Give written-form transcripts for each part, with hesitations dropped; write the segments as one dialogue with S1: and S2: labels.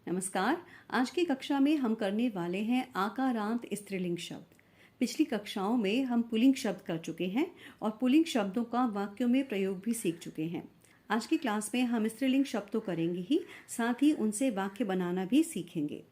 S1: नमस्कार। आज की कक्षा में हम करने वाले हैं आकारांत स्त्रीलिंग शब्द। पिछली कक्षाओं में हम पुल्लिंग शब्द कर चुके हैं और पुल्लिंग शब्दों का वाक्यों में प्रयोग भी सीख चुके हैं। आज की क्लास में हम स्त्रीलिंग शब्द तो करेंगे ही, साथ ही उनसे वाक्य बनाना भी सीखेंगे।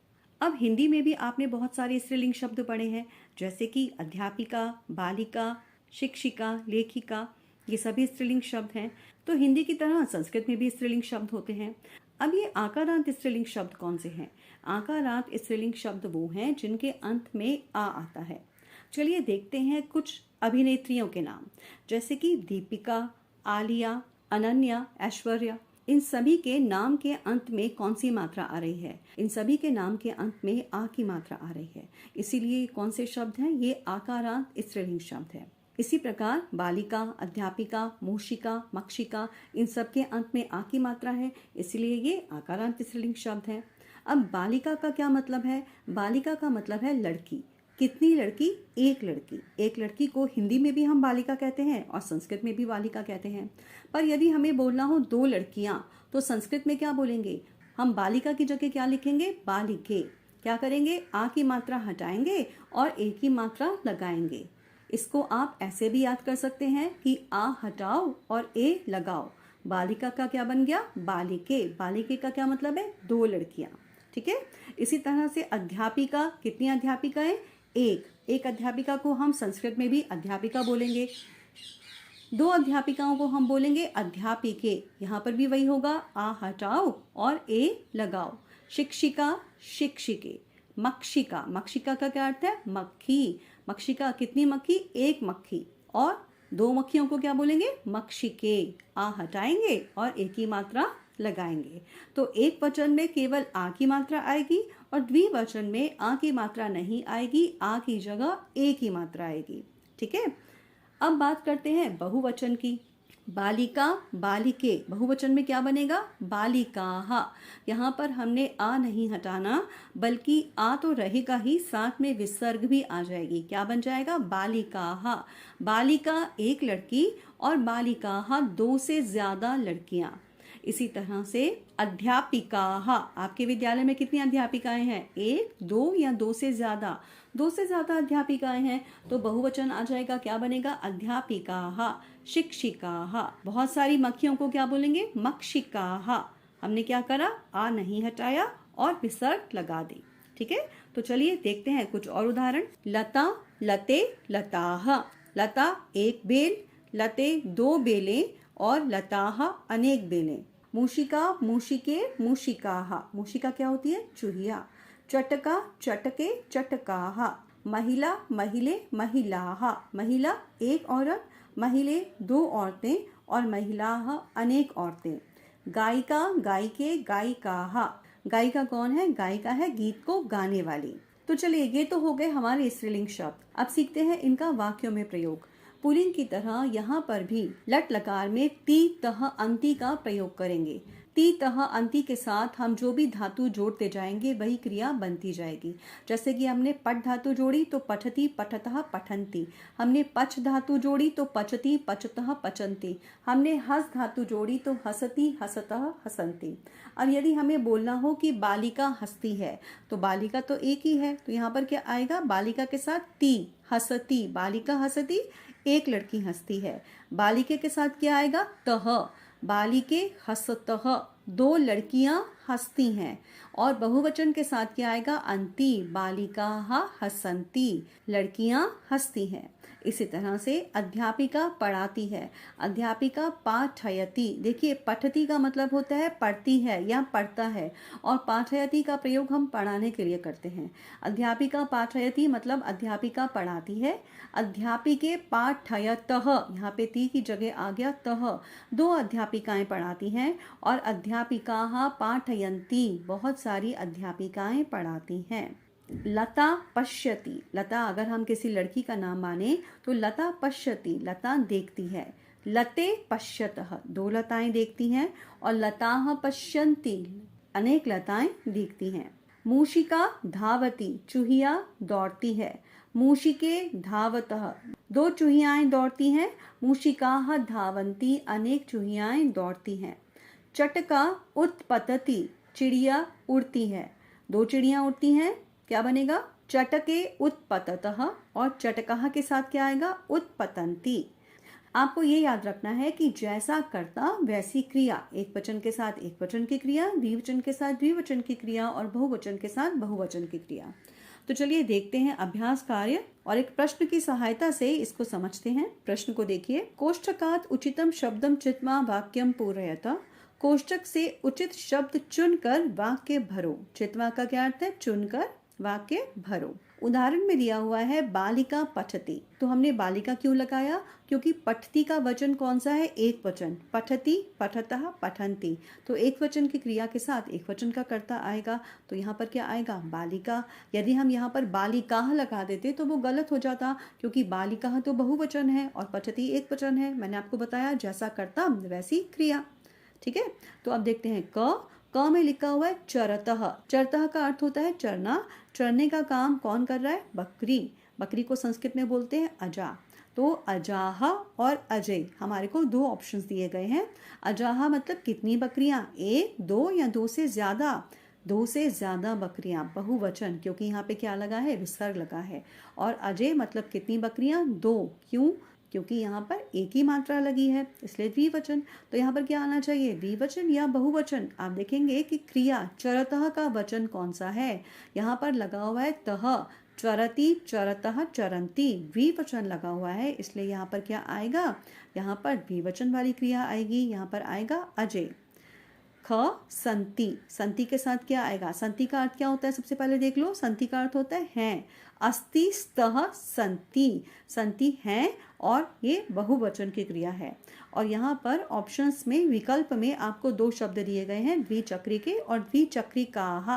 S1: अब हिंदी में भी आपने बहुत सारे स्त्रीलिंग शब्द पढ़े हैं, जैसे कि अध्यापिका, बालिका, शिक्षिका, लेखिका। ये सभी स्त्रीलिंग शब्द हैं। तो हिंदी की तरह संस्कृत में भी स्त्रीलिंग शब्द होते हैं। अब ये आकारांत स्त्रीलिंग शब्द कौन से हैं? आकारांत स्त्रीलिंग शब्द वो हैं जिनके अंत में आ आता है। चलिए देखते हैं कुछ अभिनेत्रियों के नाम, जैसे कि दीपिका, आलिया, अनन्या, ऐश्वर्या। इन सभी के नाम के अंत में कौन सी मात्रा आ रही है? इन सभी के नाम के अंत में आ की मात्रा आ रही है। इसीलिए कौन से शब्द हैं? ये आकारांत स्त्रीलिंग शब्द है। इसी प्रकार बालिका, अध्यापिका, मूषिका, मक्षिका, इन सब के अंत में आ की मात्रा है, इसलिए ये आकारांत स्त्रीलिंग शब्द है। अब बालिका का क्या मतलब है? बालिका का मतलब है लड़की। कितनी लड़की? एक लड़की। एक लड़की को हिंदी में भी हम बालिका कहते हैं और संस्कृत में भी बालिका कहते हैं। पर यदि हमें बोलना हो दो लड़कियां, तो संस्कृत में क्या बोलेंगे? हम बालिका की जगह क्या लिखेंगे? बालिके। क्या करेंगे? आ की मात्रा हटाएंगे और ए की मात्रा लगाएंगे। इसको आप ऐसे भी याद कर सकते हैं कि आ हटाओ और ए लगाओ। बालिका का क्या बन गया? बालिके। बालिके का क्या मतलब है? दो लड़कियां। ठीक है। इसी तरह से अध्यापिका, कितनी अध्यापिकाएं? एक। एक अध्यापिका को हम संस्कृत में भी अध्यापिका बोलेंगे। दो अध्यापिकाओं को हम बोलेंगे अध्यापिके। यहाँ पर भी वही होगा, आ हटाओ और ए लगाओ। शिक्षिका, शिक्षिके। मक्षिका, मक्षिका का क्या अर्थ है? मक्खी। मक्षिका कितनी मक्खी? एक मक्खी। और दो मक्खियों को क्या बोलेंगे? मक्षिके। आ हटाएंगे और ए की मात्रा लगाएंगे। तो एक वचन में केवल आ की मात्रा आएगी और द्विवचन में आ की मात्रा नहीं आएगी, आ की जगह ए की मात्रा आएगी। ठीक है। अब बात करते हैं बहुवचन की। बालिका, बालिके। बहुवचन में क्या बनेगा? बालिकाः। यहाँ पर हमने आ नहीं हटाना, बल्कि आ तो रहेगा ही, साथ में विसर्ग भी आ जाएगी। क्या बन जाएगा? बालिकाः। बालिका एक लड़की और बालिकाः दो से ज्यादा लड़कियां। इसी तरह से अध्यापिकाः। आपके विद्यालय में कितनी अध्यापिकाएं हैं? एक, दो या दो से ज्यादा? दो से ज्यादा अध्यापिकाएं हैं, तो बहुवचन आ जाएगा। क्या बनेगा? अध्यापिकाः। शिक्षिकाः। बहुत सारी मक्खियों को क्या बोलेंगे? मक्षिकाः। हमने क्या करा? आ नहीं हटाया और विसर्ग लगा दी। ठीक है। तो चलिए देखते हैं कुछ और उदाहरण। लता, लते, लताः। लता एक बेल, लते दो बेलें और लताः अनेक बेलें। मूषिका, मूषिके, मूषिकाः। मूषिका क्या होती है? चूहिया। चटका, चटके, चटकाः। महिला, महिले, महिलाः। महिला एक औरत, महिले दो औरतें और महिलाः अनेक औरतें। गायिका, गायिके, गायिकाः। गायिका कौन है? गायिका है गीत को गाने वाली। तो चलिए, ये तो हो गए हमारे स्त्रीलिंग शब्द। अब सीखते हैं इनका वाक्यों में प्रयोग। पुल्लिंग की तरह यहाँ पर भी लट लकार में ती, तह, अंति का प्रयोग करेंगे। ती, तह, अंति के साथ हम जो भी धातु जोड़ते जाएंगे वही क्रिया बनती जाएगी। जैसे कि हमने पट धातु जोड़ी तो पठती, पठतः, पठन्ति। हमने पच धातु जोड़ी तो पचती, पचतः, पचन्ति। हमने हस धातु जोड़ी तो हसती, हसतः, हसन्ति। अब यदि हमें बोलना हो कि बालिका हंसती है, तो बालिका तो एक ही है, तो यहाँ पर क्या आएगा? बालिका के साथ ती, हसती। बालिका हसती, एक लड़की हंसती है। बालिके के साथ क्या आएगा? तह। बालिके हसतः, दो लड़कियां हंसती हैं। और बहुवचन के साथ क्या आएगा? अंति। बालिकाः हसन्ति, लड़कियां हंसती हैं। इसी तरह से अध्यापिका पढ़ाती है। अध्यापिका पाठयति। देखिए, पठती का मतलब होता है पढ़ती है या पढ़ता है, और पाठयति का प्रयोग हम पढ़ाने के लिए करते हैं। अध्यापिका पाठयति मतलब अध्यापिका पढ़ाती है। अध्यापिके पाठयतः, यहाँ पे ती की जगह आ गया तह। दो अध्यापिकाएं पढ़ाती हैं। और अध्यापिकाः पाठयन्ति, बहुत सारी अध्यापिकाएं पढ़ाती हैं। लता पश्यति। लता अगर हम किसी लड़की का नाम माने तो लता पश्यति, लता देखती है। लते पश्यतः, दो लताएं देखती हैं। और लताः पश्यन्ति, अनेक लताएं देखती हैं। मूषिका धावति, चूहिया दौड़ती है। मूषिके धावतः, दो चूहियाएं दौड़ती हैं। मूषिकाः धावन्ति, अनेक चूहियाएं दौड़ती हैं। चटका उत्पतति, चिड़िया उड़ती है, 2 चिड़ियां उड़ती हैं, क्या बनेगा? चटके उत्पततः, और चटकः के साथ क्या आएगा? उत्पतंती। आपको ये याद रखना है कि जैसा कर्ता वैसी क्रिया, एक वचन के साथ एक वचन की क्रिया, द्विवचन के साथ द्विवचन की क्रिया और बहुवचन के साथ बहुवचन की क्रिया। तो चलिए देखते हैं अभ्यास कार्य और एक प्रश्न की सहायता से इसको समझते हैं। प्रश्न को देखिए। कोष्ठकात् उचितम शब्दम चित्वा वाक्यम पूरयत। कोष्ठक से उचित शब्द चुनकर वाक्य भरो। चित्वा का क्या अर्थ है? चुनकर वाक्य भरो। उदाहरण में दिया हुआ है बालिका पठती, तो हमने बालिका क्यों लगाया? क्योंकि पठती का वचन कौन सा है? एक वचन। पठती, पठतः, पठन्ति, तो एक वचन की क्रिया के साथ एक वचन का कर्ता आएगा, तो यहाँ पर क्या आएगा? बालिका। यदि हम यहाँ पर बालिकाः लगा देते तो वो गलत हो जाता, क्योंकि बालिकाः तो बहुवचन है और पठती एक वचन है। मैंने आपको बताया जैसा कर्ता वैसी क्रिया। ठीक है, तो अब देखते हैं क में लिखा हुआ है चरतः। चरतः का अर्थ होता है चरना। चरने का काम कौन कर रहा है? बकरी। बकरी को संस्कृत में बोलते हैं अजा। तो अजाह और अजय, हमारे को 2 ऑप्शंस दिए गए हैं। अजाह मतलब कितनी बकरियां? 1, 2 या 2 से ज्यादा? 2 से ज्यादा बकरियां, बहुवचन, क्योंकि यहाँ पे क्या लगा है? विसर्ग लगा है। और अजय मतलब कितनी बकरियां? 2। क्यों? क्योंकि यहाँ पर एक ही मात्रा लगी है, इसलिए द्विवचन। तो यहाँ पर क्या आना चाहिए? द्विवचन या बहुवचन। आप देखेंगे कि क्रिया चरतः का वचन कौन सा है? यहाँ पर लगा हुआ है तः। चरती, चरतः, चरंती, द्विवचन लगा हुआ है, इसलिए यहाँ पर क्या आएगा? यहाँ पर द्विवचन वाली क्रिया आएगी। यहाँ पर आएगा अजय। ख संति। संति के साथ क्या आएगा? संति का अर्थ क्या होता है? सबसे पहले देख लो। संति का अर्थ होता है अस्ति, स्तः, संति। संति है और ये बहुवचन की क्रिया है। और यहाँ पर ऑप्शंस में विकल्प में आपको 2 शब्द दिए गए हैं, द्विचक्रिके और द्विचक्रिकाः।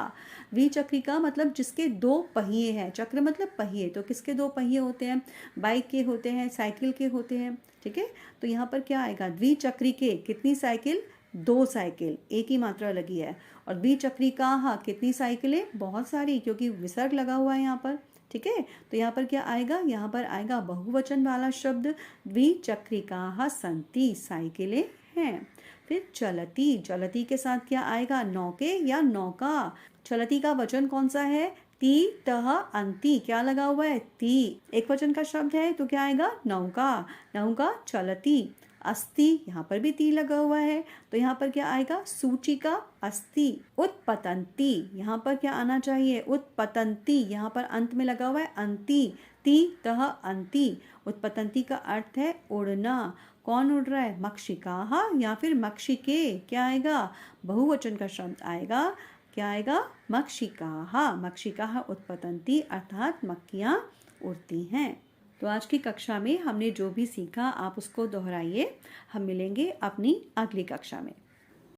S1: द्विचक्रिका मतलब जिसके 2 पहिए हैं। चक्र मतलब पहिए, तो किसके 2 पहिए होते हैं? बाइक के होते हैं, साइकिल के होते हैं। ठीक है, तो यहाँ पर क्या आएगा? द्विचक्रिके, कितनी साइकिल? 2 साइकिल, एक ही मात्रा लगी है। और द्विचक्रिकाः, कितनी साइकिलें? बहुत सारी, क्योंकि विसर्ग लगा हुआ है यहाँ पर। ठीक है, तो यहाँ पर क्या आएगा? यहाँ पर आएगा बहुवचन वाला शब्द, द्विचक्रिकाः सन्ति, साइकिलें हैं। फिर चलती। चलती के साथ क्या आएगा? नौके या नौका। चलती का वचन कौन सा है? ती, तः, अंति, क्या लगा हुआ है? ती, एक वचन का शब्द है, तो क्या आएगा? नौका। नौका चलती। अस्ति, यहाँ पर भी ती लगा हुआ है, तो यहाँ पर क्या आएगा? सूचिका अस्ति। उत्पतंती, यहाँ पर क्या आना चाहिए? उत्पतंती, यहाँ पर अंत में लगा हुआ है अंति। ती, तः, अंति। उत्पतंती का अर्थ है उड़ना। कौन उड़ रहा है? मक्षिकाः या फिर मक्षिके, क्या आएगा? बहुवचन का शब्द आएगा, क्या आएगा? मक्षिकाः। मक्षिकाः उत्पतंती, अर्थात मक्खियाँ उड़ती हैं। तो आज की कक्षा में हमने जो भी सीखा आप उसको दोहराइए। हम मिलेंगे अपनी अगली कक्षा में।